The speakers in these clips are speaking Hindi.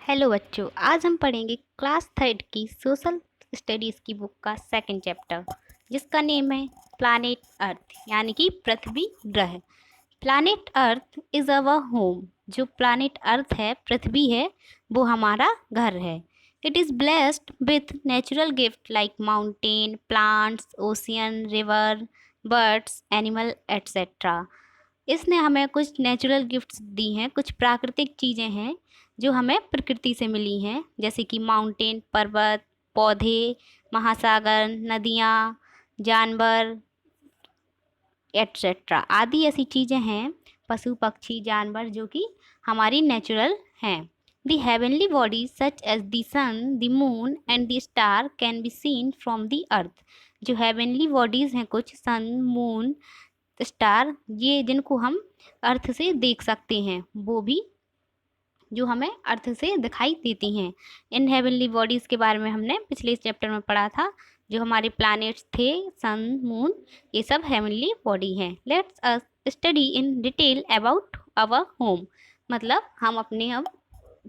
हेलो बच्चों, आज हम पढ़ेंगे क्लास थर्ड की सोशल स्टडीज़ की बुक का सेकंड चैप्टर, जिसका नेम है प्लानेट अर्थ यानी कि पृथ्वी ग्रह। Planet earth is our home. जो प्लानेट अर्थ है, पृथ्वी है, वो हमारा घर है। It is blessed with natural gift like mountain, plants, ocean, river, birds, animal etcetera. इसने हमें कुछ नेचुरल गिफ्ट्स दी हैं, कुछ प्राकृतिक चीज़ें हैं जो हमें प्रकृति से मिली हैं, जैसे कि माउंटेन, पर्वत, पौधे, महासागर, नदियाँ, जानवर एट्सेट्रा आदि ऐसी चीज़ें हैं, पशु पक्षी जानवर जो कि हमारी नेचुरल हैं। The heavenly bodies such as the sun, the moon and the star can be seen from the earth. जो हेवनली बॉडीज़ हैं, कुछ सन, मून, स्टार, ये जिनको हम अर्थ से देख सकते हैं, वो भी जो हमें अर्थ से दिखाई देती हैं। इन हेवनली बॉडीज़ के बारे में हमने पिछले चैप्टर में पढ़ा था। जो हमारे प्लैनेट्स थे, सन, मून, ये सब हेवनली बॉडी हैं। Let's us study in detail about our home. मतलब हम अपने अब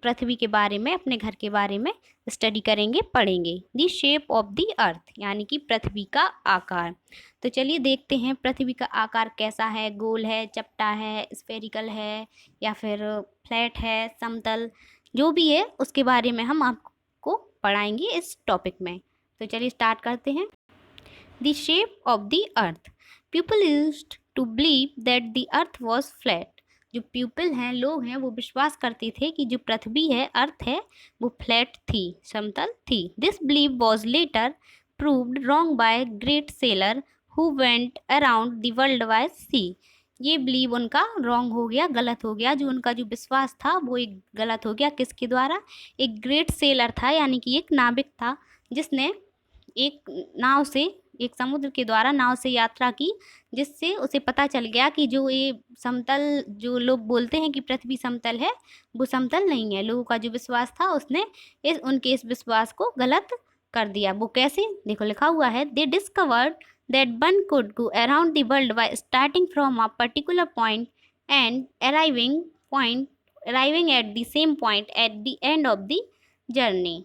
पृथ्वी के बारे में, अपने घर के बारे में स्टडी करेंगे, पढ़ेंगे। द शेप ऑफ द अर्थ यानी कि पृथ्वी का आकार। तो चलिए देखते हैं पृथ्वी का आकार कैसा है। गोल है, चपटा है, स्फेरिकल है, या फिर फ्लैट है, समतल, जो भी है उसके बारे में हम आपको पढ़ाएंगे इस टॉपिक में। तो चलिए स्टार्ट करते हैं। The shape of the earth. People used to believe that the earth was flat. जो पीपल हैं, लोग हैं, वो विश्वास करते थे कि जो पृथ्वी है, अर्थ है, वो फ्लैट थी, समतल थी। This belief was later proved wrong by great sailor who went around the world by sea. ये बिलीव उनका रॉन्ग हो गया, गलत हो गया। जो उनका जो विश्वास था वो एक गलत हो गया। किसके द्वारा? एक ग्रेट सेलर था, यानी कि एक नाविक था, जिसने एक नाव से, एक समुद्र के द्वारा नाव से यात्रा की, जिससे उसे पता चल गया कि जो ये समतल, जो लोग बोलते हैं कि पृथ्वी समतल है, वो समतल नहीं है। लोगों का जो विश्वास था, उसने उनके इस विश्वास को गलत कर दिया। वो कैसे? देखो लिखा हुआ है, दे discovered that one could go around the world bye starting from a particular point and arriving at the same point at the end of the journey.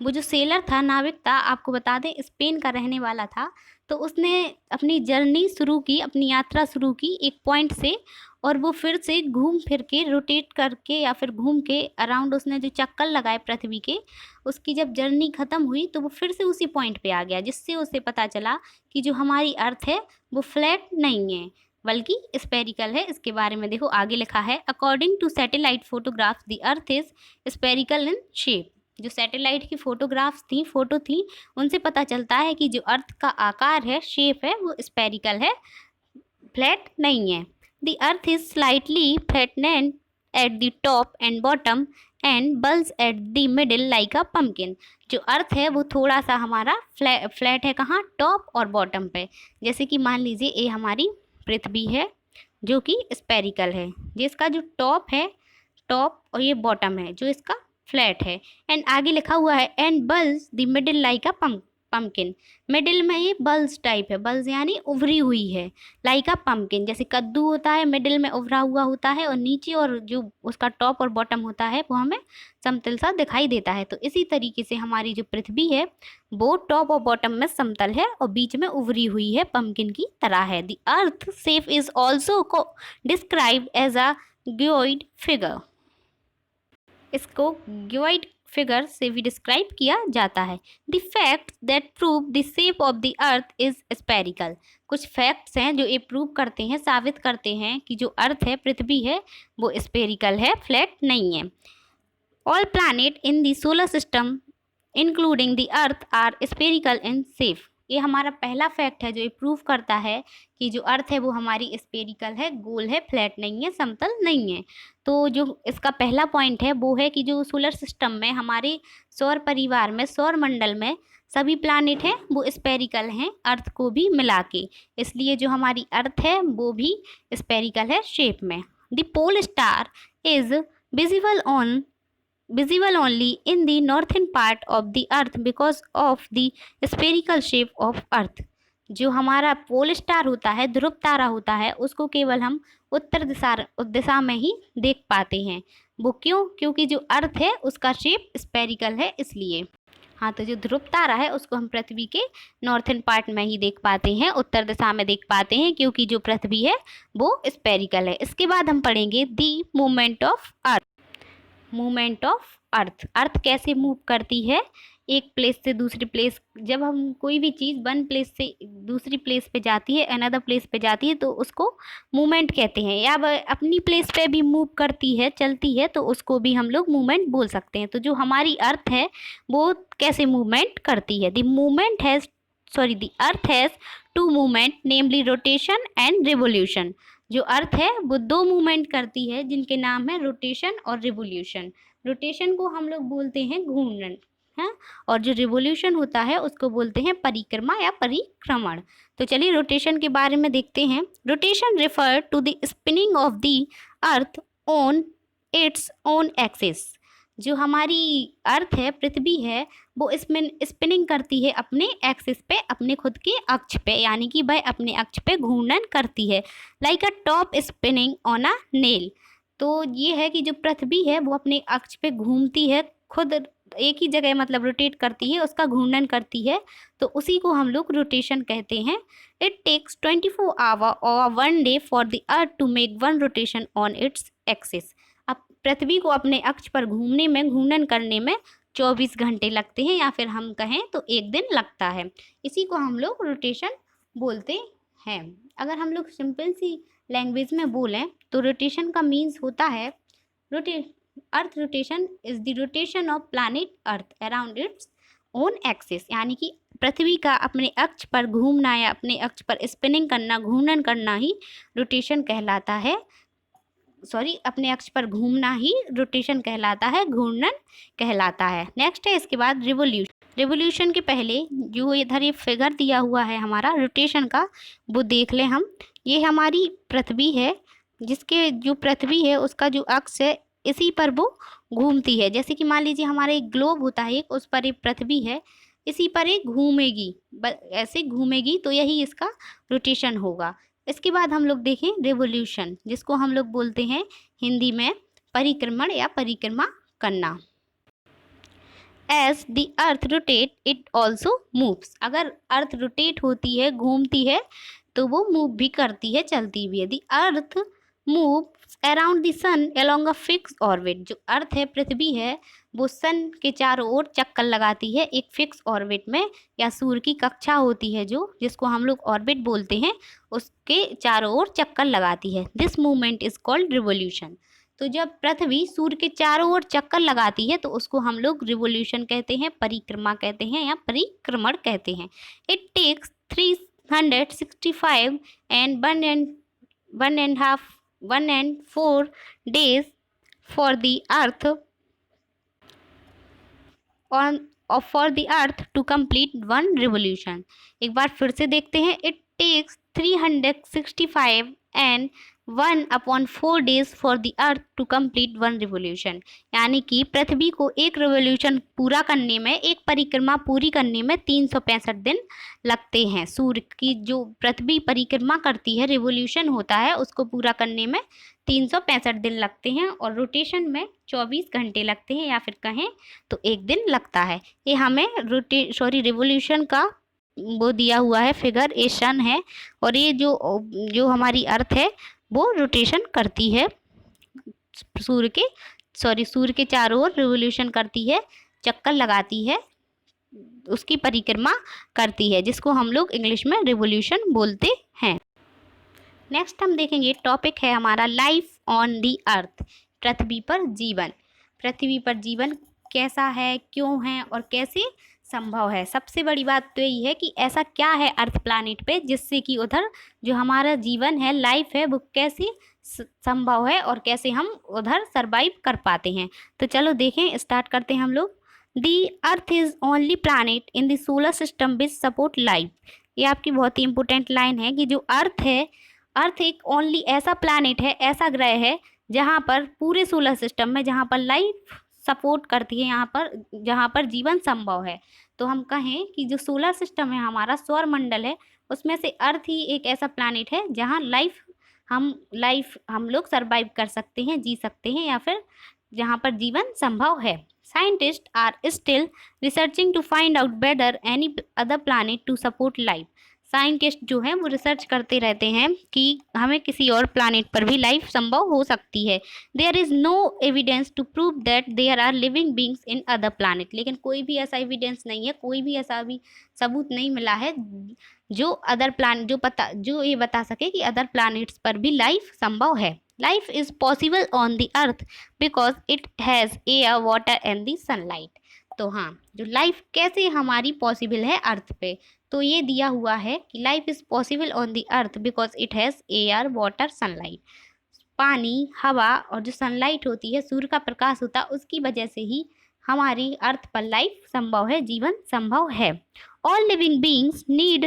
वो जो सेलर था, नाविक था, आपको बता दें स्पेन का रहने वाला था। तो उसने अपनी जर्नी शुरू की, अपनी यात्रा शुरू की एक पॉइंट से, और वो फिर से घूम फिर के, रोटेट करके या फिर घूम के अराउंड उसने जो चक्कर लगाए पृथ्वी के, उसकी जब जर्नी ख़त्म हुई तो वो फिर से उसी पॉइंट पे आ गया, जिससे उसे पता चला कि जो हमारी अर्थ है वो फ्लैट नहीं है बल्कि स्पेरिकल है। इसके बारे में देखो आगे लिखा है, according to satellite photographs the earth is spherical in shape. जो सैटेलाइट की फोटोग्राफ्स थी, फोटो थी, उनसे पता चलता है कि जो अर्थ का आकार है, शेप है, वो स्पेरिकल है, फ्लैट नहीं है। The earth is slightly flattened at the top and bottom and bulge at the middle like a pumpkin. जो अर्थ है वो थोड़ा सा हमारा फ्लैट है, कहाँ? टॉप और बॉटम पे। जैसे कि मान लीजिए ये हमारी पृथ्वी है जो कि स्पेरिकल है, जिसका जो टॉप है, टॉप, और ये बॉटम है जो इसका फ्लैट है। एंड आगे लिखा हुआ है, and bulge the middle like a pumpkin. Middle में ये बल्ज टाइप है, बल्ज यानी उभरी हुई है, लाइक अ पम्पकिन, जैसे कद्दू होता है, मिडिल में उभरा हुआ होता है, और नीचे और जो उसका टॉप और बॉटम होता है वो हमें समतल सा दिखाई देता है। तो इसी तरीके से हमारी जो पृथ्वी है वो टॉप और बॉटम में समतल है और बीच में उभरी हुई है, पम्पकिन की तरह है। The earth shape is also described as a geoid figure. इसको ग्योइड फिगर से भी डिस्क्राइब किया जाता है। The facts that prove the shape of the earth is spherical. कुछ फैक्ट्स हैं जो ये प्रूव करते हैं, साबित करते हैं कि जो अर्थ है, पृथ्वी है, वो स्पेरिकल है, फ्लैट नहीं है। All planet in the solar system including the earth are spherical in shape. ये हमारा पहला फैक्ट है जो ये प्रूव करता है कि जो अर्थ है वो हमारी स्पेरिकल है, गोल है, फ्लैट नहीं है, समतल नहीं है। तो जो इसका पहला पॉइंट है वो है कि जो सोलर सिस्टम में, हमारे सौर परिवार में, सौर मंडल में सभी प्लैनेट हैं वो स्पेरिकल हैं, अर्थ को भी मिला के। इसलिए जो हमारी अर्थ है वो भी स्पेरिकल है शेप में। The pole star is visible on visible only in the northern part of the earth because of the spherical shape of earth। जो हमारा पोल स्टार होता है, ध्रुव तारा होता है, उसको केवल हम उत्तर दिशा में ही देख पाते हैं। वो क्यों? क्योंकि जो अर्थ है उसका शेप स्पेरिकल है इसलिए। हाँ, तो जो ध्रुव तारा है उसको हम पृथ्वी के नॉर्थन पार्ट में ही देख पाते हैं, उत्तर दिशा में देख पाते हैं, क्योंकि जो पृथ्वी है वो स्पेरिकल है। इसके बाद हम पढ़ेंगे the movement of earth. Movement of earth, earth कैसे मूव करती है एक प्लेस से दूसरी प्लेस। जब हम कोई भी चीज़ वन प्लेस से दूसरी प्लेस पे जाती है, अनदर प्लेस पे जाती है, तो उसको मूवमेंट कहते हैं। या वह अपनी प्लेस पे भी मूव करती है, चलती है, तो उसको भी हम लोग मूवमेंट बोल सकते हैं। तो जो हमारी अर्थ है वो कैसे मूवमेंट करती है? The earth has two movement, namely rotation and revolution. जो अर्थ है वो दो मूवमेंट करती है जिनके नाम है रोटेशन और रिवोल्यूशन। रोटेशन को हम लोग बोलते हैं घूर्णन, है, और जो रिवोल्यूशन होता है उसको बोलते हैं परिक्रमा या परिक्रमण। तो चलिए रोटेशन के बारे में देखते हैं। Rotation refer to the spinning of the earth on its own axis. जो हमारी अर्थ है, पृथ्वी है, वो स्पिनिंग करती है अपने एक्सिस पे, अपने खुद के अक्ष पे, यानी कि वह अपने अक्ष पे घूर्णन करती है, like a top spinning on a nail. तो ये है कि जो पृथ्वी है वो अपने अक्ष पे घूमती है, खुद एक ही जगह मतलब रोटेट करती है, उसका घूर्णन करती है, तो उसी को हम लोग रोटेशन कहते हैं। इट टेक्स 24 आवर और 1 day for the earth to make one rotation on its axis. अब पृथ्वी को अपने अक्ष पर घूमने में, घूर्णन करने में 24 घंटे लगते हैं, या फिर हम कहें तो एक दिन लगता है। इसी को हम लोग रोटेशन बोलते हैं। अगर हम लोग सिंपल सी लैंग्वेज में बोलें तो रोटेशन का मीन्स होता है earth rotation is the rotation of planet earth around its own axis, यानी कि पृथ्वी का अपने अक्ष पर घूमना या अपने अक्ष पर स्पिनिंग करना, घूर्णन करना ही रोटेशन कहलाता है। अपने अक्ष पर घूमना ही रोटेशन कहलाता है, घूर्णन कहलाता है। नेक्स्ट है इसके बाद रिवोल्यूशन। रिवोल्यूशन के पहले जो इधर ये फिगर दिया हुआ है हमारा रोटेशन का, वो देख लें हम। ये हमारी पृथ्वी है, जिसके जो पृथ्वी है उसका जो अक्ष है इसी पर वो घूमती है। जैसे कि मान लीजिए हमारा एक ग्लोब होता है, उस पर एक पृथ्वी है, इसी पर एक घूमेगी, ऐसे घूमेगी, तो यही इसका रोटेशन होगा। इसके बाद हम लोग देखें रिवोल्यूशन, जिसको हम लोग बोलते हैं हिंदी में परिक्रमण या परिक्रमा करना। As the earth rotate it also moves. अगर अर्थ रोटेट होती है, घूमती है, तो वो मूव भी करती है, चलती भी है। The earth move around the sun along a fix orbit. जो अर्थ है, पृथ्वी है, वो सन के चारों ओर चक्कर लगाती है एक फिक्स ऑर्बिट में, या सूर्य की कक्षा होती है जो, जिसको हम लोग ऑर्बिट बोलते हैं, उसके चारों ओर चक्कर लगाती है। This movement is called revolution. तो जब पृथ्वी सूर्य के चारों ओर चक्कर लगाती है तो उसको हम लोग रिवोल्यूशन कहते हैं, परिक्रमा कहते हैं या परिक्रमण कहते हैं। It takes 365 and 1.4 days for the earth for the earth to complete one revolution। एक बार फिर से देखते हैं। It takes 365 and 1/4 days for the earth to complete one revolution। यानी कि पृथ्वी को एक रिवोल्यूशन पूरा करने में, एक परिक्रमा पूरी करने में 365 दिन लगते हैं। सूर्य की जो पृथ्वी परिक्रमा करती है, रिवोल्यूशन होता है, उसको पूरा करने में 365 दिन लगते हैं, और रोटेशन में 24 घंटे लगते हैं, या फिर कहें तो एक दिन लगता है। ये हमें रिवोल्यूशन का वो दिया हुआ है फिगर, ये सन है, और ये जो हमारी अर्थ है वो रोटेशन करती है सूर्य के चारों ओर रिवोल्यूशन करती है, चक्कर लगाती है, उसकी परिक्रमा करती है, जिसको हम लोग इंग्लिश में रिवोल्यूशन बोलते हैं। नेक्स्ट हम देखेंगे, टॉपिक है हमारा लाइफ ऑन दी अर्थ। पृथ्वी पर जीवन। पृथ्वी पर जीवन कैसा है, क्यों है और कैसे संभव है। सबसे बड़ी बात तो यही है कि ऐसा क्या है अर्थ प्लैनेट पे जिससे कि उधर जो हमारा जीवन है, लाइफ है, वो कैसे संभव है और कैसे हम उधर सरवाइव कर पाते हैं। तो चलो देखें, स्टार्ट करते हैं हम लोग। The earth is only planet in the solar system which support life. ये आपकी बहुत ही इंपॉर्टेंट लाइन है कि जो अर्थ है, अर्थ एक ओनली ऐसा प्लैनेट है, ऐसा ग्रह है जहाँ पर पूरे सोलर सिस्टम में जहाँ पर लाइफ सपोर्ट करती है, जहाँ पर जीवन संभव है। तो हम कहें कि जो सोलर सिस्टम है हमारा, सौर मंडल है, उसमें से अर्थ ही एक ऐसा प्लैनेट है जहाँ लाइफ हम लोग सरवाइव कर सकते हैं, जी सकते हैं, या फिर जहाँ पर जीवन संभव है। Scientist are still researching to find out better any other planet to support life. Scientist जो हैं वो रिसर्च करते रहते हैं कि हमें किसी और प्लानिट पर भी लाइफ संभव हो सकती है। There is no evidence to prove that there are living beings in other planet. लेकिन कोई भी ऐसा एविडेंस नहीं है, कोई भी ऐसा भी सबूत नहीं मिला है जो अदर प्लान जो ये बता सके कि अदर प्लानिट्स पर भी लाइफ संभव है। Life is possible on the earth because it has air water and the sunlight. तो हाँ, जो लाइफ कैसे हमारी पॉसिबल है अर्थ पे, तो ये दिया हुआ है कि life is possible on the earth because it has air water sunlight. पानी, हवा और जो सनलाइट होती है, सूर्य का प्रकाश होता है, उसकी वजह से ही हमारी अर्थ पर लाइफ संभव है, जीवन संभव है। All living beings need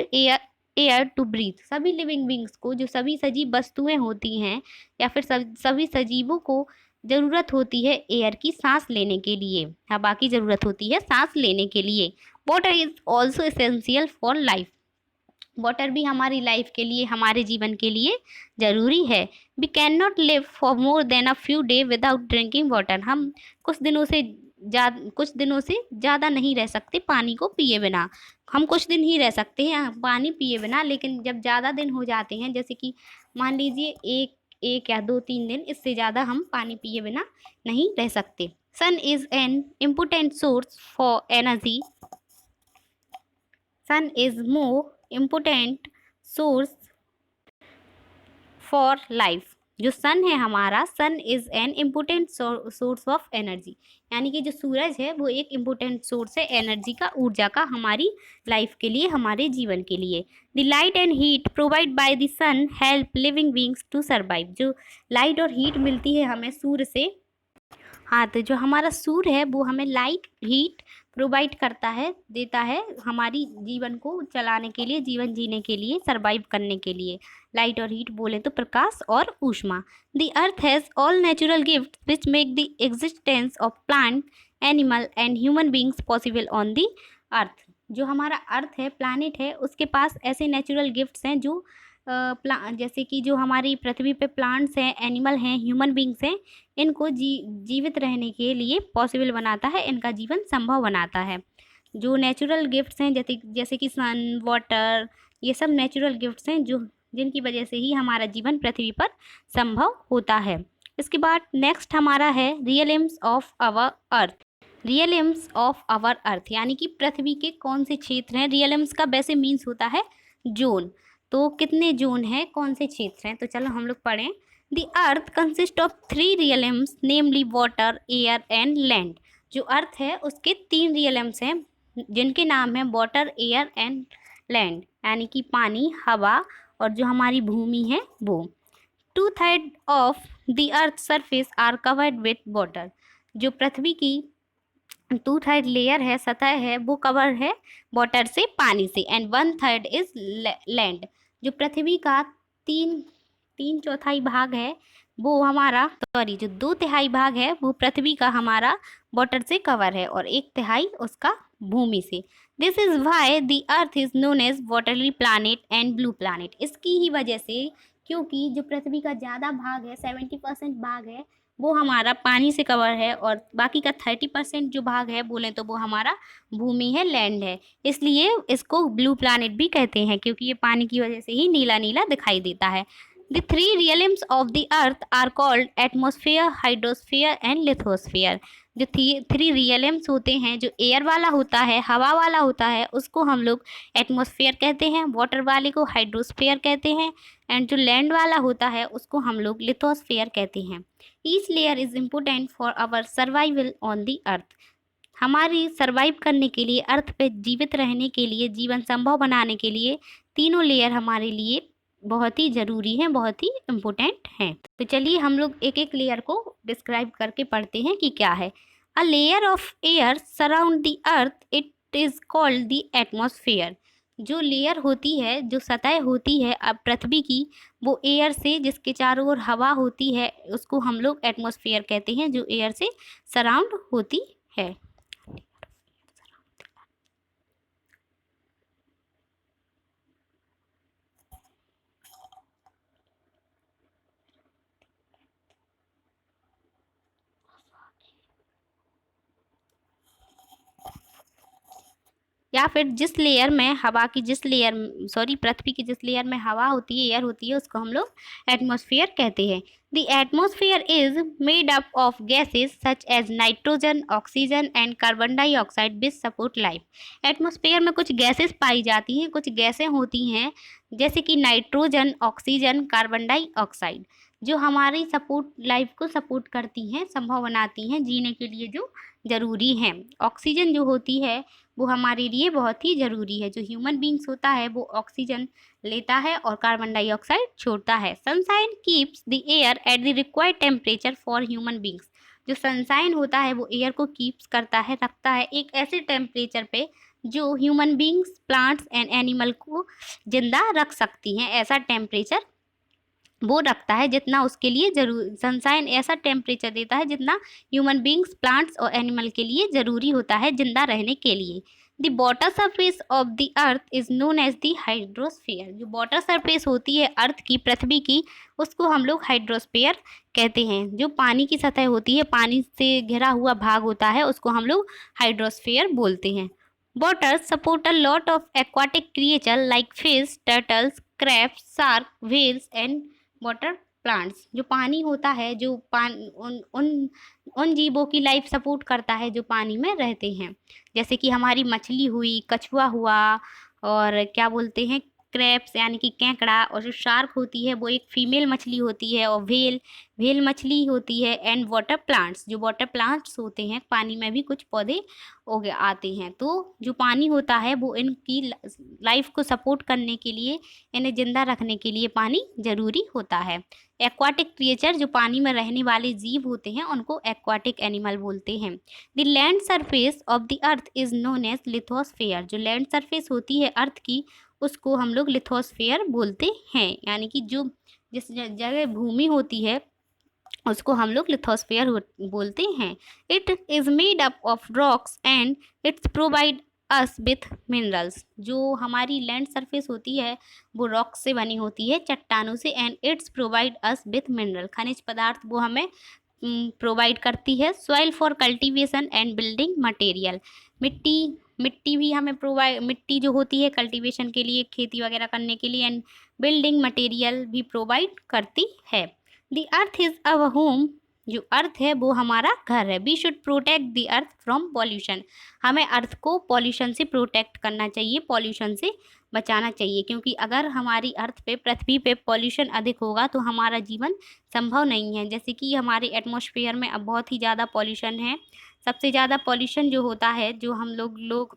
air to breathe. सभी लिविंग बींग्स को, जो सभी सजीव वस्तुएं होती हैं या फिर सभी सजीवों को ज़रूरत होती है एयर की, सांस लेने के लिए, हवा की ज़रूरत होती है सांस लेने के लिए। Water is also essential for life. Water भी हमारी लाइफ के लिए, हमारे जीवन के लिए ज़रूरी है। We can not live for more than a few day without drinking water. हम कुछ दिनों से ज़्यादा नहीं रह सकते पानी को पिए बिना। हम कुछ दिन ही रह सकते हैं पानी पिए बिना, लेकिन जब ज़्यादा दिन हो जाते हैं, जैसे कि मान लीजिए एक एक या 2-3 दिन, इससे ज़्यादा हम पानी पिए बिना नहीं रह सकते। Sun is an important source for energy. Sun is more important source for life. जो सन है हमारा, sun is an important source of energy, यानी कि जो सूरज है वो एक इम्पोर्टेंट सोर्स है एनर्जी का, ऊर्जा का, हमारी लाइफ के लिए, हमारे जीवन के लिए। The light and heat provide by the sun help living beings to survive. जो लाइट और हीट मिलती है हमें सूर्य से, हाँ, तो जो हमारा सूर्य है वो हमें लाइट हीट प्रोवाइड करता है, देता है हमारी जीवन को चलाने के लिए, जीवन जीने के लिए, सरवाइव करने के लिए। लाइट और हीट बोले तो प्रकाश और ऊष्मा। The earth has all natural gift which make the existence of plant, animal and human beings possible on the earth. जो हमारा अर्थ है, प्लानिट है, उसके पास ऐसे नेचुरल गिफ्ट्स हैं जो जैसे कि जो हमारी पृथ्वी पे प्लांट्स हैं, एनिमल हैं, ह्यूमन बींग्स हैं, इनको जीवित रहने के लिए पॉसिबल बनाता है, इनका जीवन संभव बनाता है। जो नेचुरल गिफ्ट्स हैं, जैसे जैसे कि सन, वाटर, ये सब नेचुरल गिफ्ट्स हैं जो जिनकी वजह से ही हमारा जीवन पृथ्वी पर संभव होता है। इसके बाद नेक्स्ट हमारा है realms of our earth. Realms of our earth यानी कि पृथ्वी के कौन से क्षेत्र हैं। रियलिम्स का वैसे मीन्स होता है जोन। तो कितने जोन हैं, कौन से क्षेत्र हैं, तो चलो हम लोग पढ़ें। The earth consist of 3 realms namely water, air and land. जो अर्थ है उसके 3 रियलिम्स हैं जिनके नाम है वाटर, एयर एंड लैंड, यानी कि पानी, हवा और जो हमारी भूमि है वो। 2/3 of the earth surface are covered with water. जो पृथ्वी की 2/3 लेयर है, सतह है, वो कवर है वाटर से, पानी से। And 1/3 is land. जो पृथ्वी का तीन चौथाई भाग है वो हमारा, सॉरी, जो 2/3 भाग है वो पृथ्वी का हमारा वाटर से कवर है और 1/3 उसका भूमि से। This is why the earth is known as watery planet and blue planet. इसकी ही वजह से, क्योंकि जो पृथ्वी का ज़्यादा भाग है, 70% भाग है, वो हमारा पानी से कवर है और बाकी का 30% जो भाग है बोलें तो वो हमारा भूमि है, लैंड है। इसलिए इसको ब्लू प्लैनेट भी कहते हैं, क्योंकि ये पानी की वजह से ही नीला नीला दिखाई देता है। The 3 realms of the earth are called atmosphere, hydrosphere and lithosphere. जो 3 रियलिम्स होते हैं, जो एयर वाला होता है, हवा वाला होता है, उसको हम लोग एटमोसफियर कहते हैं, वाटर वाले को हाइड्रोस्फियर कहते हैं, एंड जो लैंड वाला होता है उसको हम लोग लिथोस्फियर कहते हैं। Each layer is important for our survival on the earth. हमारी सर्वाइव करने के लिए, अर्थ पे जीवित रहने के लिए, जीवन संभव बनाने के लिए तीनों लेयर हमारे लिए बहुत ही ज़रूरी हैं, बहुत ही इम्पोर्टेंट हैं। तो चलिए हम लोग एक एक लेयर को डिस्क्राइब करके पढ़ते हैं कि क्या है। A layer of air surround the earth, it is called the atmosphere. जो लेयर होती है, जो सतह होती है अब पृथ्वी की, वो एयर से, जिसके चारों ओर हवा होती है, उसको हम लोग एटमॉस्फेयर कहते हैं, जो एयर से सराउंड होती है। या फिर जिस लेयर में हवा की पृथ्वी की जिस लेयर में हवा होती है, एयर होती है, उसको हम लोग एटमॉस्फेयर कहते हैं। The atmosphere is made up of gases such as nitrogen, oxygen and carbon dioxide which support life. Atmosphere में कुछ गैसेस पाई जाती हैं, कुछ गैसें होती हैं जैसे कि नाइट्रोजन, ऑक्सीजन, कार्बन डाइऑक्साइड, जो हमारी लाइफ को सपोर्ट करती हैं, संभव बनाती हैं जीने के लिए, जो ज़रूरी हैं। ऑक्सीजन जो होती है वो हमारे लिए बहुत ही ज़रूरी है। जो ह्यूमन बींग्स होता है वो ऑक्सीजन लेता है और कार्बन डाइऑक्साइड छोड़ता है। Sunshine keeps the air at the required temperature for human beings. जो सनशाइन होता है वो एयर को कीप्स करता है, रखता है एक ऐसे टेम्परेचर पे जो human beings, plants and animal को जिंदा रख सकती हैं। ऐसा टेम्परेचर वो रखता है जितना उसके लिए सनशाइन ऐसा टेम्परेचर देता है जितना ह्यूमन बींग्स, प्लांट्स और एनिमल के लिए ज़रूरी होता है जिंदा रहने के लिए। The water surface of the earth is known as the hydrosphere. जो वाटर सरफेस होती है अर्थ की, पृथ्वी की, उसको हम लोग हाइड्रोस्फीयर कहते हैं। जो पानी की सतह होती है, पानी से घिरा हुआ भाग होता है, उसको हम लोग हाइड्रोस्फीयर बोलते हैं। Water support a lot of aquatic creature like fish, turtles, crabs, shark, whales and water plants. जो पानी होता है, जो उन जीवों की लाइफ सपोर्ट करता है जो पानी में रहते हैं, जैसे कि हमारी मछली हुई, कछुआ हुआ, और क्या बोलते हैं, क्रैब्स यानी कि केकड़ा, और जो शार्क होती है वो एक फीमेल मछली होती है, और व्हेल मछली होती है, एंड वाटर प्लांट्स। जो वाटर प्लांट्स होते हैं, पानी में भी कुछ पौधे उग आते हैं। तो जो पानी होता है वो इनकी लाइफ को सपोर्ट करने के लिए, इन्हें जिंदा रखने के लिए पानी ज़रूरी होता है। एक्वाटिक क्रिएचर, जो पानी में रहने वाले जीव होते हैं, उनको एक्वाटिक एनिमल बोलते हैं। The land surface of the earth is known as lithosphere. जो लैंड सरफेस होती है अर्थ की, उसको हम लोग लिथोस्फेयर बोलते हैं, यानी कि जो जिस जगह भूमि होती है उसको हम लोग लिथोस्फेयर बोलते हैं। It is made up of rocks and it's provide us with minerals. जो हमारी लैंड सरफेस होती है वो रॉक से बनी होती है, चट्टानों से, and it's provide us with mineral, खनिज पदार्थ वो हमें प्रोवाइड करती है। Soil for cultivation and building material. मिट्टी भी हमें मिट्टी जो होती है कल्टीवेशन के लिए, खेती वगैरह करने के लिए, एंड बिल्डिंग मटेरियल भी प्रोवाइड करती है। The earth is our home. जो अर्थ है वो हमारा घर है। We should protect the earth from pollution. हमें अर्थ को पॉल्यूशन से प्रोटेक्ट करना चाहिए, पॉल्यूशन से बचाना चाहिए, क्योंकि अगर हमारी अर्थ पे, पृथ्वी पे पॉल्यूशन अधिक होगा तो हमारा जीवन संभव नहीं है। जैसे कि हमारे एटमॉस्फेयर में अब बहुत ही ज़्यादा पॉल्यूशन है। सबसे ज़्यादा पॉल्यूशन जो होता है, जो हम लोग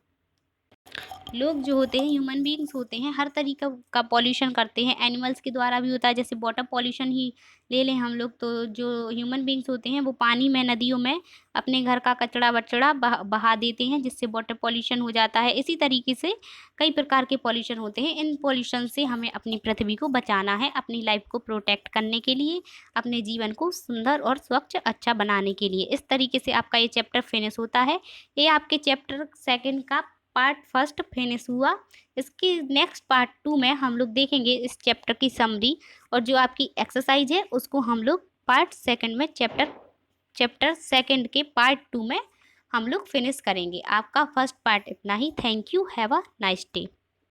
जो होते हैं, ह्यूमन बीइंग्स होते हैं, हर तरीका का पॉल्यूशन करते हैं। एनिमल्स के द्वारा भी होता है, जैसे वाटर पॉल्यूशन ही ले लें हम लोग, तो जो ह्यूमन बीइंग्स होते हैं वो पानी में, नदियों में अपने घर का कचरा वचड़ा बहा देते हैं, जिससे वाटर पॉल्यूशन हो जाता है। इसी तरीके से कई प्रकार के पॉल्यूशन होते हैं। इन पॉल्यूशन से हमें अपनी पृथ्वी को बचाना है, अपनी लाइफ को प्रोटेक्ट करने के लिए, अपने जीवन को सुंदर और स्वच्छ अच्छा बनाने के लिए। इस तरीके से आपका ये चैप्टर फिनिश होता है। ये आपके चैप्टर 2 का पार्ट 1 फिनिश हुआ। इसकी नेक्स्ट पार्ट 2 में हम लोग देखेंगे इस चैप्टर की समरी, और जो आपकी एक्सरसाइज है उसको हम लोग पार्ट 2 में, चैप्टर 2 के पार्ट 2 में हम लोग फिनिश करेंगे। आपका फर्स्ट पार्ट इतना ही। Thank you. Have a nice day.